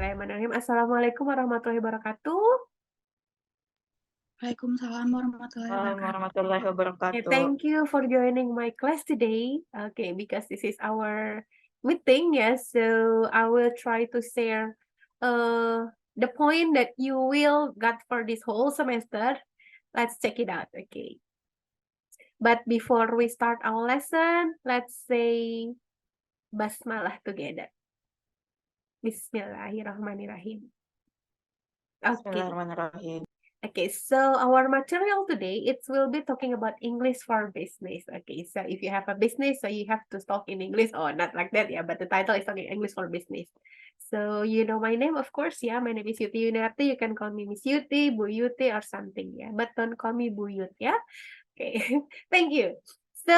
Bismillahirrahmanirrahim. Assalamualaikum warahmatullahi wabarakatuh. Waalaikumsalam warahmatullahi wabarakatuh. Warahmatullahi Okay, wabarakatuh. thank you for joining my class today. Okay, because this is our meeting, yes. So I will try to share the point that you will get for this whole semester. Let's check it out. Okay. But before we start our lesson, let's say basmalah together. Bismillahirrahmanirrahim. Okay. Bismillahirrahmanirrahim. Okay, so our material today, it will be talking about English for business. Okay, so if you have a business, so you have to talk in English, or not like that, yeah, but the title is talking English for business. So you know my name, of course, yeah, my name is Yuti Yuniarti. You can call me Miss Yuti, Bu Yuti, or something, yeah, but don't call me Bu Yut, yeah. Okay, thank you. So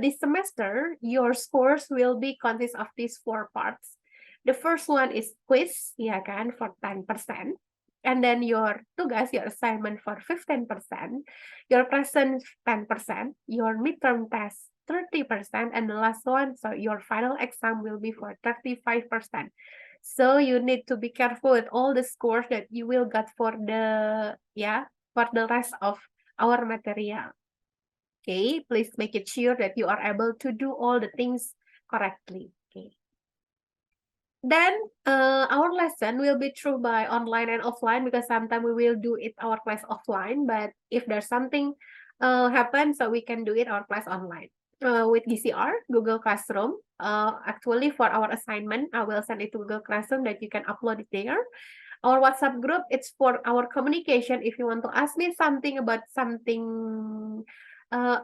this semester, your scores will be consist of these 4 parts. The first one is quiz, ya kan, for 10%. And then your tugas, your assignment for 15%, your present 10%, your midterm test 30%, and the last one, so your final exam will be for 35%. So you need to be careful with all the scores that you will get for the rest of our material. Okay, please make it sure that you are able to do all the things correctly. Okay. Then our lesson will be through by online and offline, because sometimes we will do it our class offline, but if there's something happen, so we can do it our class online. With GCR, Google Classroom. Actually, for our assignment, I will send it to Google Classroom that you can upload it there. Our WhatsApp group, it's for our communication. If you want to ask me something about something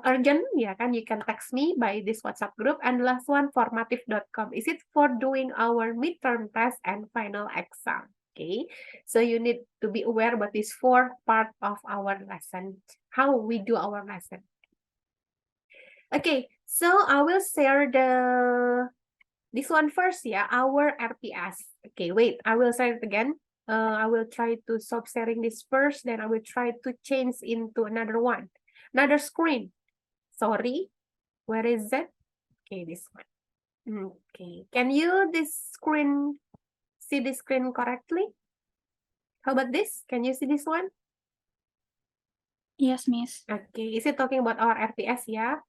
urgent, ya kan, you can text me by this WhatsApp group. And the last one, formative.com. Is it for doing our midterm test and final exam? Okay, so you need to be aware about this 4 part of our lesson, how we do our lesson. Okay, so I will share this one first, yeah, our RPS. Okay, wait, I will share it again. I will try to stop sharing this first, then I will try to change into another one. Another screen. Sorry, where is it? Okay, this one. Okay, can you see this screen correctly? How about this? Can you see this one? Yes, Miss. Okay, is it talking about our RPS, yeah?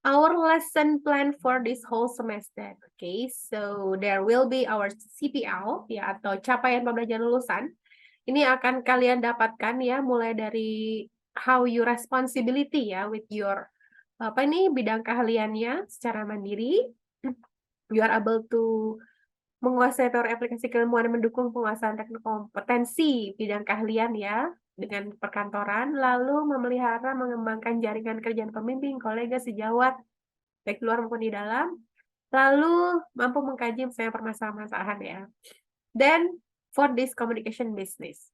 Our lesson plan for this whole semester. Okay, so there will be our CPL, ya, atau capaian pembelajaran lulusan. Ini akan kalian dapatkan, ya, mulai dari how you responsibility, ya, with your bidang keahliannya secara mandiri. You are able to menguasai teori aplikasi keilmuan dan mendukung penguasaan teknik kompetensi bidang keahlian, ya, dengan perkantoran, lalu memelihara mengembangkan jaringan kerjaan pembimbing, kolega, sejawat, baik luar maupun di dalam, lalu mampu mengkaji misalnya permasalahan-permasalahan, ya. Then for this communication business,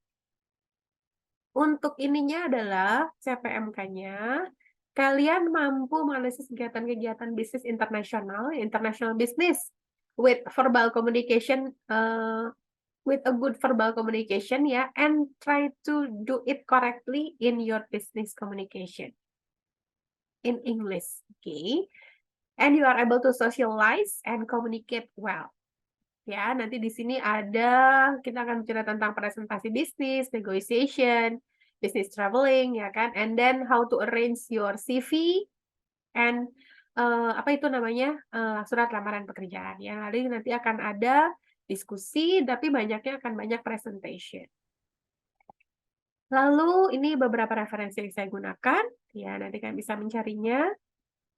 untuk ininya adalah CPMK-nya, kalian mampu menganalisis kegiatan-kegiatan bisnis internasional, international business, with verbal communication, with a good verbal communication, ya, and try to do it correctly in your business communication in English, okay? And you are able to socialize and communicate well. Ya, nanti di sini kita akan bicara tentang presentasi bisnis, negotiation, business traveling, ya kan, and then how to arrange your CV and surat lamaran pekerjaan. Ya, nanti akan ada diskusi, tapi banyaknya akan banyak presentation. Lalu ini beberapa referensi yang saya gunakan, ya, nanti kalian bisa mencarinya.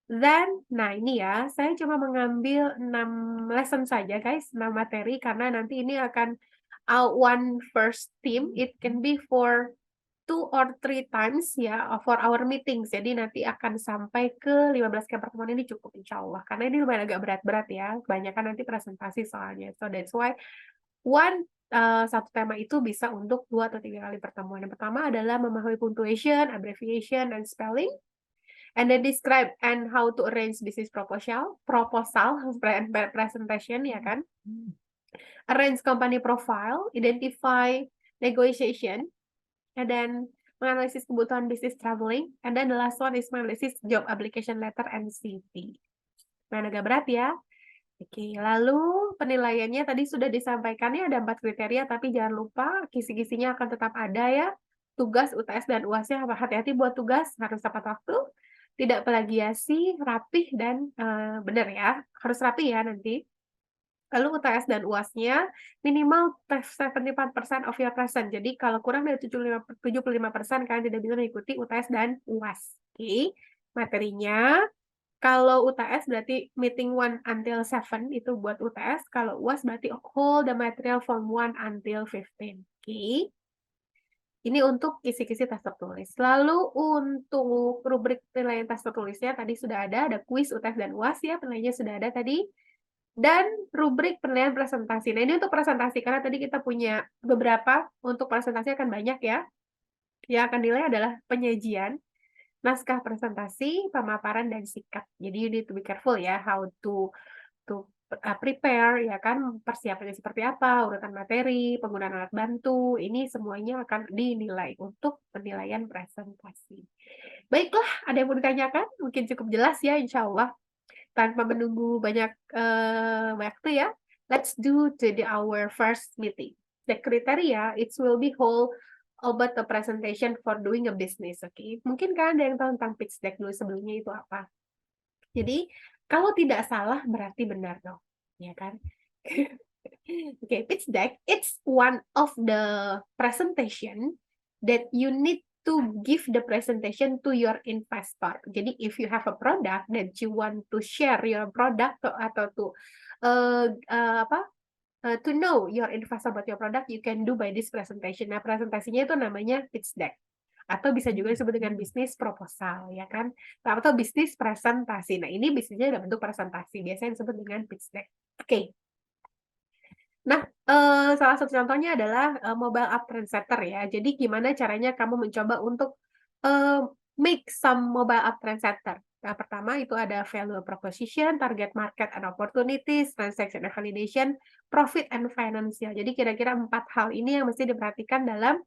Then, nah ini ya, saya cuma mengambil 6 lesson saja, guys, 6 materi, karena nanti ini akan one first theme, it can be for 2 or 3 times, ya, for our meetings. Jadi nanti akan sampai ke 15 kali pertemuan, ini cukup insya Allah, karena ini lumayan agak berat-berat, ya, kebanyakan nanti presentasi soalnya. So that's why satu tema itu bisa untuk 2 atau 3 kali pertemuan. Yang pertama adalah memahami punctuation, abbreviation, and spelling. And then describe and how to arrange business proposal presentation, ya kan? Arrange company profile, identify negotiation, and then menganalisis kebutuhan business traveling, and then the last one is menganalisis job application letter and CV. Nah, agak berat, ya. Oke, lalu penilaiannya tadi sudah disampaikan ya ada 4 kriteria, tapi jangan lupa kisi-kisinya akan tetap ada ya. Tugas, UTS, dan UAS-nya hati-hati buat tugas, harus tepat waktu, tidak plagiasi, rapih, dan benar ya, harus rapi ya nanti. Lalu UTS dan UAS-nya minimal 75% of your present. Jadi kalau kurang dari 75% kalian tidak bisa mengikuti UTS dan UAS. Oke, materinya kalau UTS berarti meeting 1 until 7 itu buat UTS, kalau UAS berarti whole the material from 1 until 15. Oke. Ini untuk kisi-kisi tes tertulis. Lalu untuk rubrik penilaian tes tertulisnya tadi sudah ada kuis, UTS, dan UAS ya, penilaiannya sudah ada tadi. Dan rubrik penilaian presentasi. Nah, ini untuk presentasi karena tadi kita punya beberapa, untuk presentasi akan banyak ya. Yang akan dinilai adalah penyajian, naskah presentasi, pemaparan, dan sikap. Jadi you need to be careful ya how to prepare ya kan, persiapannya seperti apa, urutan materi, penggunaan alat bantu, ini semuanya akan dinilai untuk penilaian presentasi. Baiklah, ada yang mau ditanyakan? Mungkin cukup jelas ya insyaallah. Tanpa menunggu banyak waktu ya, let's do our first meeting. The criteria, it will be whole about the presentation for doing a business, okay? Mungkin kan ada yang tahu tentang pitch deck dulu sebelumnya itu apa? Jadi, kalau tidak salah berarti benar dong, ya kan? Okay, pitch deck, it's one of the presentation that you need to give the presentation to your investor. Jadi, if you have a product that you want to share your product atau to know your investor about your product, you can do by this presentation. Nah, presentasinya itu namanya pitch deck. Atau bisa juga disebut dengan bisnis proposal, ya kan? Atau bisnis presentasi. Nah, ini bisnisnya dalam bentuk presentasi. Biasanya disebut dengan pitch deck. Oke. Nah, salah satu contohnya adalah mobile app trendsetter ya. Jadi gimana caranya kamu mencoba untuk make some mobile app trendsetter. Nah, pertama itu ada value proposition, target market and opportunities, transaction and validation, profit and financial. Jadi kira-kira 4 hal ini yang mesti diperhatikan dalam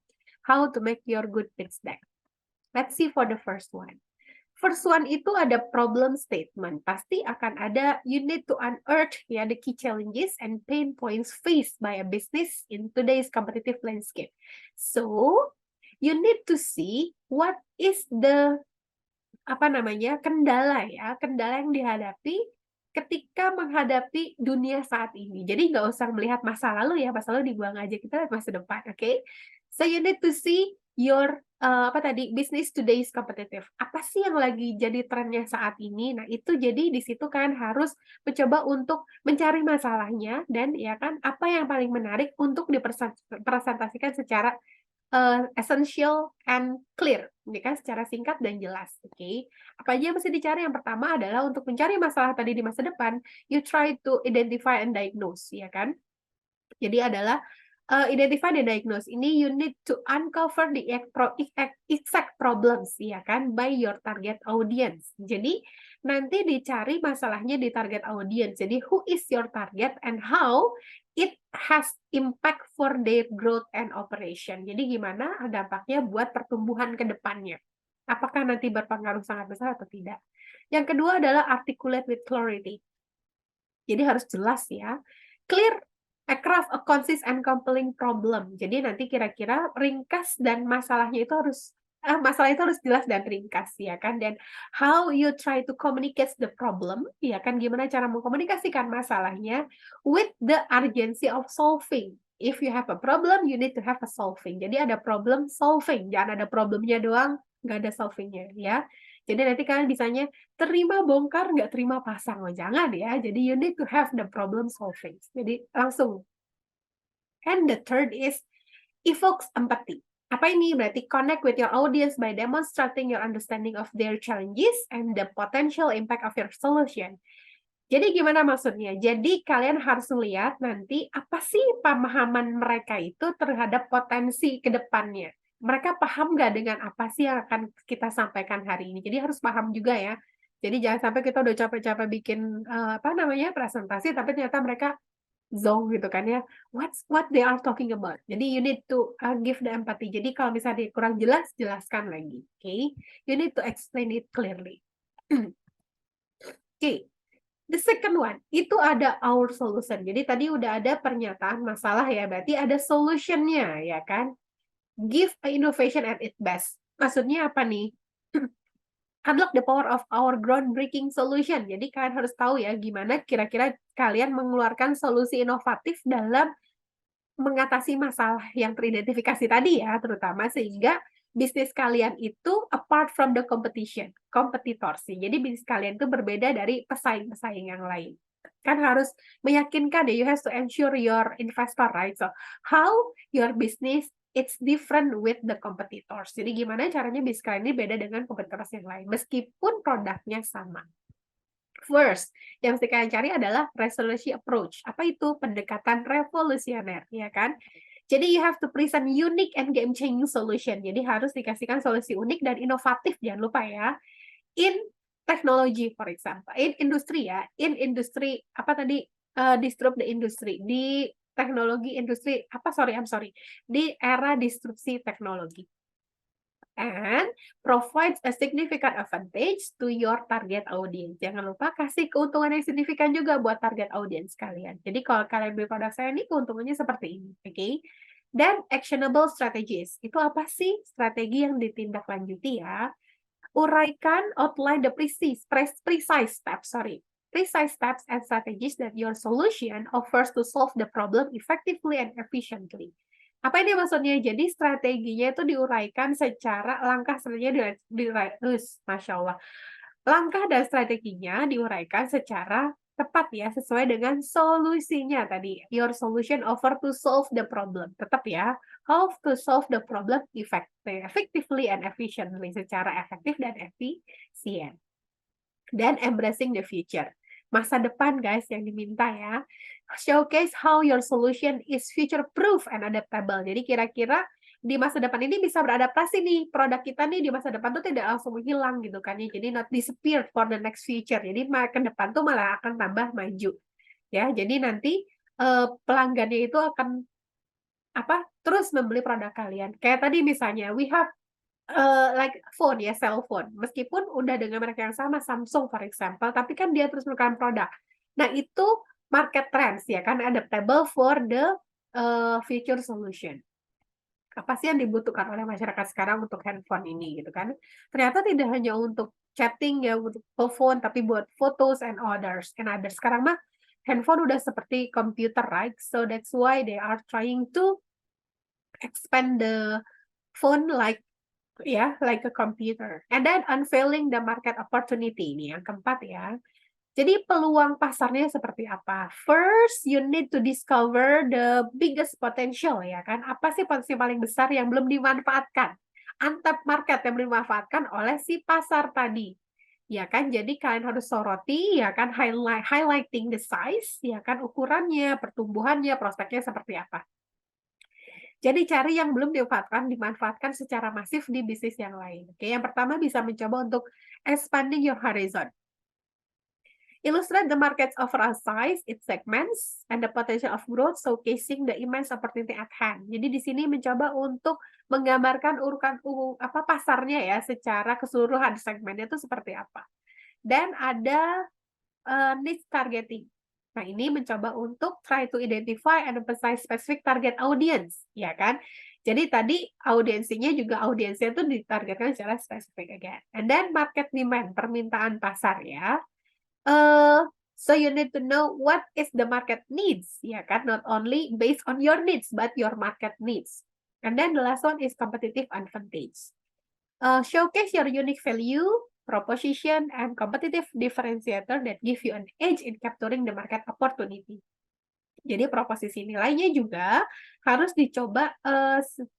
how to make your good pitch deck. Let's see for the first one. First one itu ada problem statement. Pasti akan ada you need to unearth ya the key challenges and pain points faced by a business in today's competitive landscape. So, you need to see what is the kendala ya, kendala yang dihadapi ketika menghadapi dunia saat ini. Jadi nggak usah melihat masa lalu ya, masa lalu dibuang aja, kita lihat masa depan, oke? So you need to see your business today is competitive. Apa sih yang lagi jadi trennya saat ini? Nah, itu jadi di situ kan harus mencoba untuk mencari masalahnya dan ya kan apa yang paling menarik untuk dipresentasikan secara essential and clear, ini kan secara singkat dan jelas, oke? Apa aja yang mesti dicari? Yang pertama adalah untuk mencari masalah tadi di masa depan, you try to identify and diagnose, ya kan? Jadi adalah identify and diagnose. Ini you need to uncover the exact problems, ya kan, by your target audience. Jadi nanti dicari masalahnya di target audience. Jadi who is your target and how it has impact for their growth and operation. Jadi gimana dampaknya buat pertumbuhan ke depannya. Apakah nanti berpengaruh sangat besar atau tidak. Yang kedua adalah articulate with clarity. Jadi harus jelas ya. Clear, craft a concise and compelling problem. Jadi nanti kira-kira ringkas dan masalahnya itu harus masalah itu harus jelas dan ringkas ya kan. Dan how you try to communicate the problem, ya kan, gimana cara mengkomunikasikan masalahnya with the urgency of solving. If you have a problem, you need to have a solving. Jadi ada problem solving, jangan ada problemnya doang, nggak ada solvingnya ya. Jadi nanti kalian bisanya terima bongkar, nggak terima pasang. Oh, jangan ya. Jadi you need to have the problem solving. Jadi langsung. And the third is evokes empathy. Apa ini? Berarti connect with your audience by demonstrating your understanding of their challenges and the potential impact of your solution. Jadi gimana maksudnya? Jadi kalian harus melihat nanti apa sih pemahaman mereka itu terhadap potensi ke depannya. Mereka paham nggak dengan apa sih yang akan kita sampaikan hari ini? Jadi harus paham juga ya. Jadi jangan sampai kita udah capek-capek bikin presentasi, tapi ternyata mereka zonk gitu kan ya. What they are talking about. Jadi you need to give the empathy. Jadi kalau misalnya kurang jelas, jelaskan lagi. Okay? You need to explain it clearly. Okay. The second one, itu ada our solution. Jadi tadi udah ada pernyataan masalah ya, berarti ada solution-nya ya kan? Give a innovation at its best. Maksudnya apa nih? Unlock the power of our groundbreaking solution. Jadi kalian harus tahu ya gimana kira-kira kalian mengeluarkan solusi inovatif dalam mengatasi masalah yang teridentifikasi tadi ya, terutama sehingga bisnis kalian itu apart from the competition, competitors sih. Jadi bisnis kalian itu berbeda dari pesaing-pesaing yang lain. Kan harus meyakinkan ya, you have to ensure your investor, right? So, how your business it's different with the competitors. Jadi gimana caranya bisnis kalian ini beda dengan kompetitors yang lain, meskipun produknya sama. First, yang mesti kalian cari adalah resolution approach. Apa itu? Pendekatan revolusioner, ya kan? Jadi you have to present unique and game-changing solution. Jadi harus dikasihkan solusi unik dan inovatif, jangan lupa ya. In technology, for example. In industri ya. In industri, apa tadi? Disrupt the industry. Di teknologi industri, I'm sorry. Di era disrupsi teknologi. And provides a significant advantage to your target audience. Jangan lupa kasih keuntungan yang signifikan juga buat target audience kalian. Jadi kalau kalian beli produk saya ini keuntungannya seperti ini, oke? Okay? Dan actionable strategies. Itu apa sih strategi yang ditindaklanjuti ya? Uraikan, outline the precise steps and strategies that your solution offers to solve the problem effectively and efficiently. Apa ini maksudnya? Jadi strateginya itu diuraikan secara langkah Masya Allah. Langkah dan strateginya diuraikan secara tepat ya, sesuai dengan solusinya tadi. Your solution offer to solve the problem. Tetap ya, how to solve the problem effectively and efficiently, secara efektif dan efisien. Dan embracing the future. Masa depan guys yang diminta ya. Showcase how your solution is future proof and adaptable. Jadi kira-kira di masa depan ini bisa beradaptasi nih, produk kita nih di masa depan tuh tidak langsung hilang gitu kan ya. Jadi not disappear for the next future. Jadi ke depan tuh malah akan tambah maju. Ya, jadi nanti pelanggannya itu akan terus membeli produk kalian. Kayak tadi misalnya we have like phone ya, cell phone. Meskipun udah dengan merek yang sama, Samsung for example, tapi kan dia terus mengeluarkan produk. Nah, itu market trends ya kan, adaptable for the future solution. Apa sih yang dibutuhkan oleh masyarakat sekarang untuk handphone ini gitu kan? Ternyata tidak hanya untuk chatting ya, untuk telepon, tapi buat photos and others. Sekarang mah handphone udah seperti computer, right? So that's why they are trying to expand the phone like a computer. And then unveiling the market opportunity. Ini yang keempat ya. Jadi peluang pasarnya seperti apa? First, you need to discover the biggest potential ya kan. Apa sih potensi paling besar yang belum dimanfaatkan? Untapped market yang belum dimanfaatkan oleh si pasar tadi. Ya kan, jadi kalian harus soroti ya kan, highlighting the size ya kan, ukurannya, pertumbuhannya, prospeknya seperti apa. Jadi cari yang belum dimanfaatkan secara masif di bisnis yang lain. Oke, yang pertama bisa mencoba untuk expanding your horizon. Illustrate the market's overall size, its segments, and the potential of growth, showcasing the immense opportunity at hand. Jadi di sini mencoba untuk menggambarkan pasarnya ya, secara keseluruhan segmennya itu seperti apa. Dan ada niche targeting. Nah, ini mencoba untuk try to identify and emphasize specific target audience, ya kan? Jadi tadi audiensinya itu ditargetkan secara spesifik again. And then market demand, permintaan pasar ya. So you need to know what is the market needs, ya kan? Not only based on your needs, but your market needs. And then the last one is competitive advantage. Showcase your unique value, proposition, and competitive differentiator that give you an edge in capturing the market opportunity. Jadi proposisi nilainya juga harus dicoba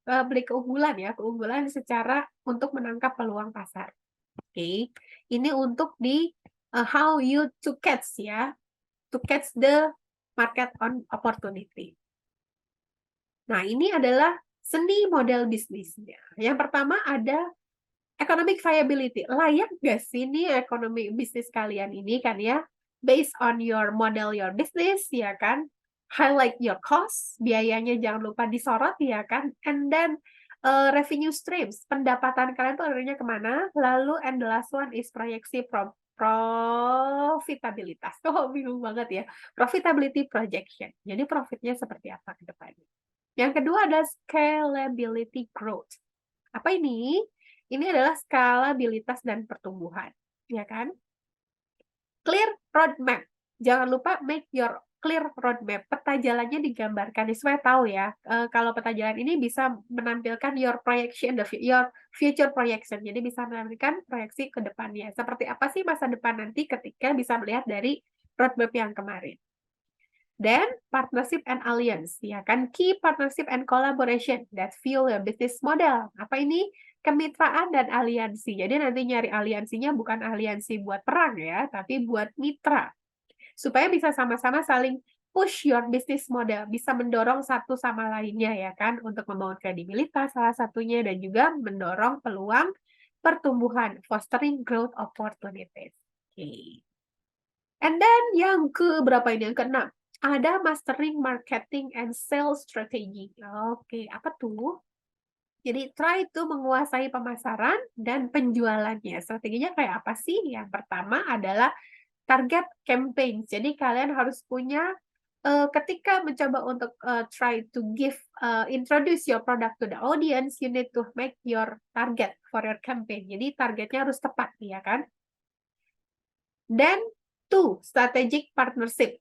beli keunggulan secara untuk menangkap peluang pasar. Oke, ini untuk di how you to catch the market on opportunity. Nah, ini adalah seni model bisnisnya. Yang pertama ada economic viability. Layak nggak sih nih ekonomi bisnis kalian ini kan ya? Based on your model your business ya kan? Highlight your cost, biayanya jangan lupa disorot ya kan? And then revenue streams, pendapatan kalian tuh arahnya kemana? Lalu and the last one is proyeksi profitabilitas. Oh, bingung banget ya. Profitability projection. Jadi profitnya seperti apa ke depannya. Yang kedua ada scalability growth. Apa ini? Ini adalah skalabilitas dan pertumbuhan, ya kan? Clear roadmap. Jangan lupa make your clear roadmap. Peta jalannya digambarkan supaya tahu ya. Kalau peta jalan ini bisa menampilkan your projection, your future projection. Jadi bisa menampilkan proyeksi ke depannya. Seperti apa sih masa depan nanti ketika bisa melihat dari roadmap yang kemarin. Then partnership and alliance, ya kan? Key partnership and collaboration that fuel your business model. Apa ini? Kemitraan dan aliansi. Jadi nanti nyari aliansinya bukan aliansi buat perang ya, tapi buat mitra. Supaya bisa sama-sama saling push your business model, bisa mendorong satu sama lainnya ya kan, untuk membangun kredibilitas salah satunya dan juga mendorong peluang pertumbuhan, fostering growth opportunities. Oke. And then yang ke berapa ini? Yang keenam. Ada mastering marketing and sales strategy. Oke, apa tuh? Jadi try to menguasai pemasaran dan penjualannya. Strateginya kayak apa sih? Yang pertama adalah target campaign. Jadi kalian harus punya ketika mencoba untuk try to introduce your product to the audience, you need to make your target for your campaign. Jadi targetnya harus tepat, ya kan? Then strategic partnership.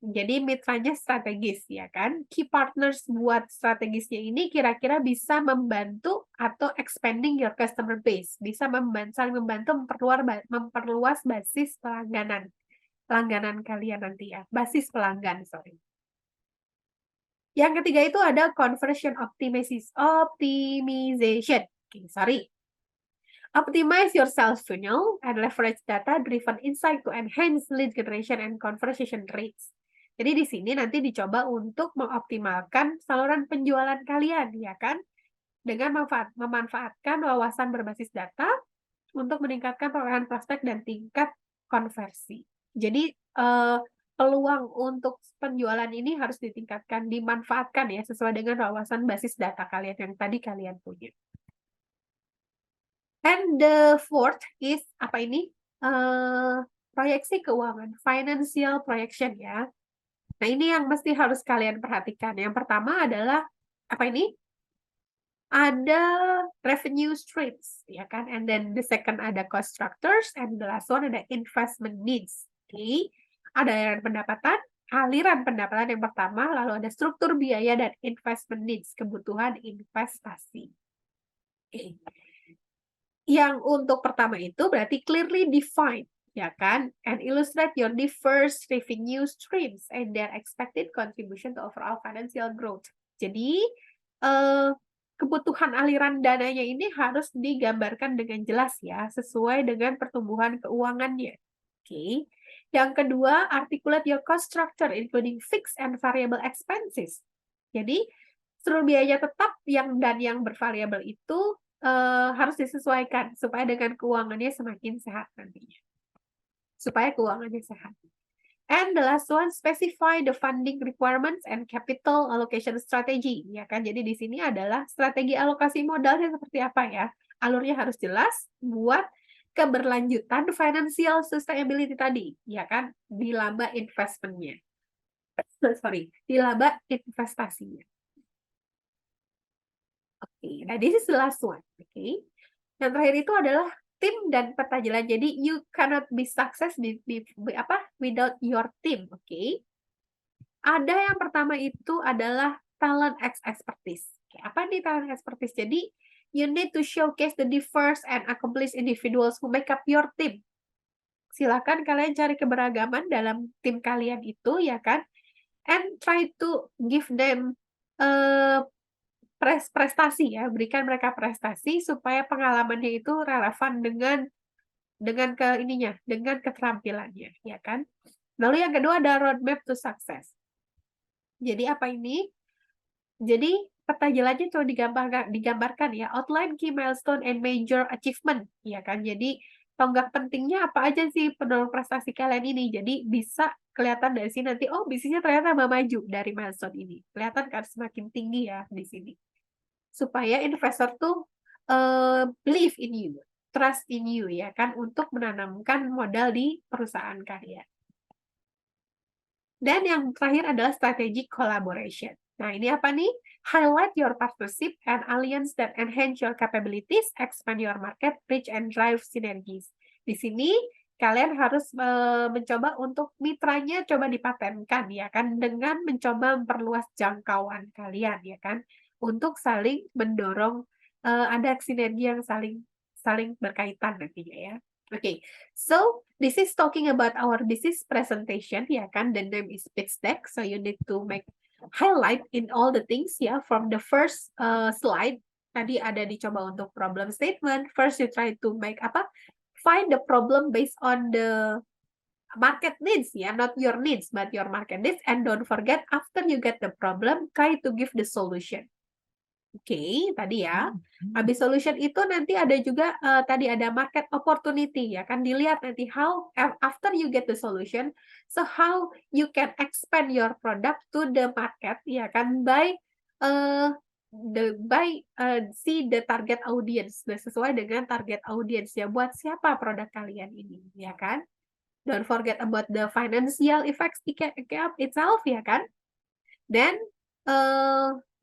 Jadi mitranya strategis, ya kan? Key partners buat strategisnya ini kira-kira bisa membantu atau expanding your customer base. Bisa saling membantu memperluas basis pelangganan kalian nanti ya. Basis pelanggan, sorry. Yang ketiga itu ada conversion optimization. Okay, sorry. Optimize your sales funnel and leverage data-driven insight to enhance lead generation and conversation rates. Jadi di sini nanti dicoba untuk mengoptimalkan saluran penjualan kalian, ya kan? Dengan memanfaatkan wawasan berbasis data untuk meningkatkan perolehan prospek dan tingkat konversi. Jadi peluang untuk penjualan ini harus ditingkatkan, dimanfaatkan ya sesuai dengan wawasan basis data kalian yang tadi kalian punya. And the fourth is apa ini? Proyeksi keuangan, financial projection ya. Nah, ini yang mesti harus kalian perhatikan. Yang pertama adalah apa ini? Ada revenue streams, ya kan? And then the second ada cost structures, and the last one ada investment needs. Oke, ada aliran pendapatan yang pertama, lalu ada struktur biaya dan investment needs, kebutuhan investasi. Oke. Yang untuk pertama itu berarti clearly defined, ya kan? And illustrate your diverse revenue streams and their expected contribution to overall financial growth. Jadi, kebutuhan aliran dananya ini harus digambarkan dengan jelas ya, sesuai dengan pertumbuhan keuangannya. Oke. Yang kedua, articulate your cost structure including fixed and variable expenses. Jadi, seluruh biaya tetap dan yang bervariabel itu harus disesuaikan supaya dengan keuangannya semakin sehat nantinya. Supaya keuangannya sehat. And the last one, specify the funding requirements and capital allocation strategy. Ya kan, jadi di sini adalah strategi alokasi modalnya seperti apa ya. Alurnya harus jelas buat keberlanjutan financial sustainability tadi. Ya kan, di laba investmentnya. Sorry, di laba investasinya. Oke, nah this is the last one. Oke. Yang terakhir itu adalah tim dan peta jalan. Jadi you cannot be success without your team. Oke. Ada yang pertama itu adalah talent expertise. Oke, apa nih talent expertise? Jadi you need to showcase the diverse and accomplished individuals who make up your team. Silakan kalian cari keberagaman dalam tim kalian itu, ya kan? And try to give them prestasi ya, berikan mereka prestasi supaya pengalamannya itu relevan dengan keterampilannya, ya kan? Lalu yang kedua ada roadmap to success. Jadi apa ini? Jadi peta jalannya coba digambarkan ya, outline key milestone and major achievement, ya kan? Jadi tonggak pentingnya apa aja sih pendorong prestasi kalian ini. Jadi bisa kelihatan dari sini nanti, oh bisnisnya ternyata maju dari milestone ini. Kelihatan kan semakin tinggi ya di sini. Supaya investor tuh believe in you. trust in you ya kan untuk menanamkan modal di perusahaan kalian. Dan yang terakhir adalah strategic collaboration. Nah, ini apa nih? Highlight your partnership and alliance that enhance your capabilities, expand your market reach, and drive synergies. Di sini kalian harus mencoba untuk mitranya coba dipatenkan ya kan dengan mencoba memperluas jangkauan kalian ya kan untuk saling mendorong ada sinergi yang saling berkaitan nantinya ya. Okay, so this is talking about our business presentation ya kan, the name is pitch deck, so you need to make highlight in all the things ya from the first slide. Tadi ada dicoba untuk problem statement. First you try to make find the problem based on the market needs ya, not your needs but your market needs, and don't forget after you get the problem try to give the solution. Oke, tadi ya. Habis solution itu nanti ada juga tadi ada market opportunity ya kan, dilihat nanti how after you get the solution, so how you can expand your product to the market ya kan by see the target audience. Nah, sesuai dengan target audience ya, buat siapa produk kalian ini ya kan. Don't forget about the financial effects itself ya kan. Dan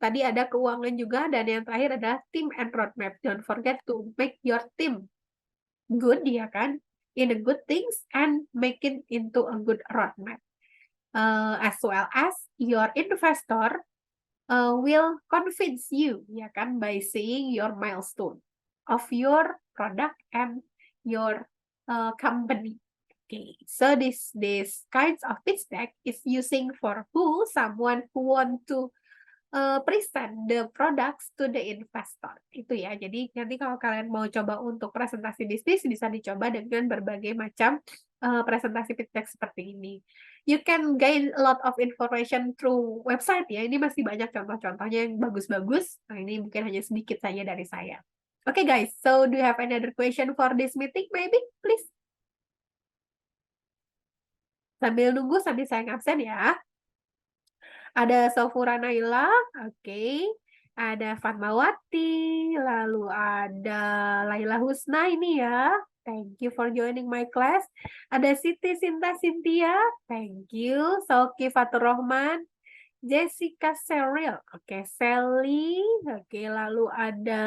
tadi ada keuangan juga, dan yang terakhir adalah team and roadmap. Don't forget to make your team good ya kan, in a good things and make it into a good roadmap. As well as your investor will convince you ya kan by seeing your milestone of your product and your company. Okay, so this kinds of pitch deck is using for someone who want to present the products to the investor. Itu ya. Jadi nanti kalau kalian mau coba untuk presentasi bisnis bisa dicoba dengan berbagai macam presentasi pitch deck seperti ini. You can gain a lot of information through website ya. Ini masih banyak contoh-contohnya yang bagus-bagus. Nah, ini mungkin hanya sedikit saja dari saya. Okay guys, so do you have any other question for this meeting maybe? Please. Sambil nunggu, sambil saya ngabsen ya. Ada Sofura Naila, oke. Ada Fatmawati, lalu ada Laila Husna ini ya. Thank you for joining my class. Ada Siti Sinta Cynthia, thank you. Sauki Fatur Rahman, Jessica Cheryl, oke. Sally, oke. Lalu ada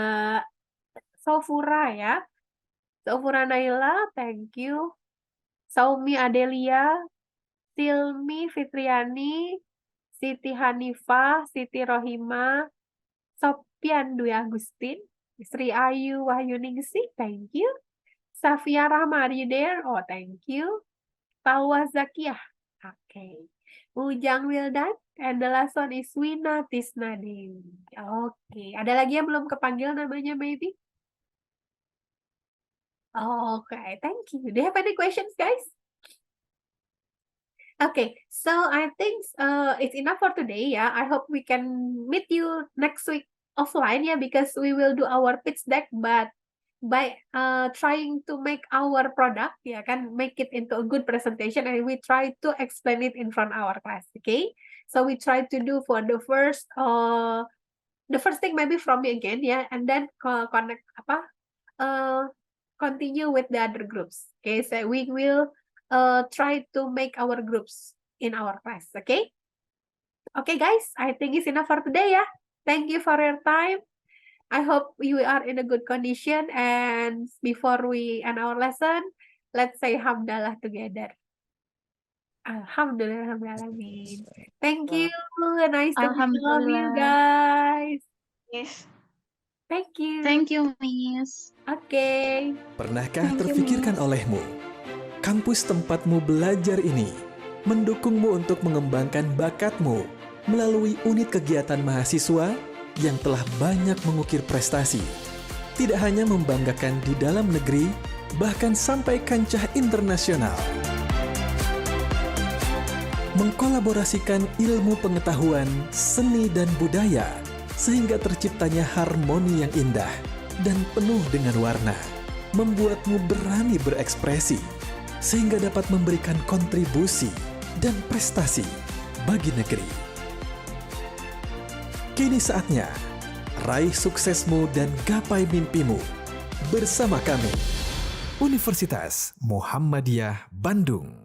Sofura ya. Sofura Naila, thank you. Saumi Adelia, Silmi Fitriani, Siti Hanifah, Siti Rohima, Sopian Dwi Agustin, Sri Ayu Wahyuningsih, thank you. Safia Rahma, are you there? Oh, thank you. Talwa Zakiyah, okay. Ujang Wildan, and the last one is Wina Tisnadi. Okay, ada lagi yang belum kepanggil namanya maybe? Okay, thank you. Do you have any questions, guys? Okay, so I think it's enough for today ya. I hope we can meet you next week offline ya, because we will do our pitch deck, but by trying to make our product ya kan, make it into a good presentation, and we try to explain it in front our class. Okay, so we try to do for the first thing maybe from me again ya, and then continue with the other groups. Okay, so we will try to make our groups in our class. Okay, guys, I think it's enough for today ya. Thank you for your time. I hope you are in a good condition, and before we end our lesson, let's say hamdalah together. Alhamdulillahirrahmanirrahim. Thank you. Nice to meet all of you guys. Yes. Thank you. Thank you, Miss. Okay. Pernahkah terfikirkan olehmu, kampus tempatmu belajar ini mendukungmu untuk mengembangkan bakatmu melalui unit kegiatan mahasiswa yang telah banyak mengukir prestasi, tidak hanya membanggakan di dalam negeri, bahkan sampai kancah internasional. Mengkolaborasikan ilmu pengetahuan, seni dan budaya sehingga terciptanya harmoni yang indah dan penuh dengan warna, membuatmu berani berekspresi sehingga dapat memberikan kontribusi dan prestasi bagi negeri. Kini saatnya raih suksesmu dan gapai mimpimu bersama kami. Universitas Muhammadiyah Bandung.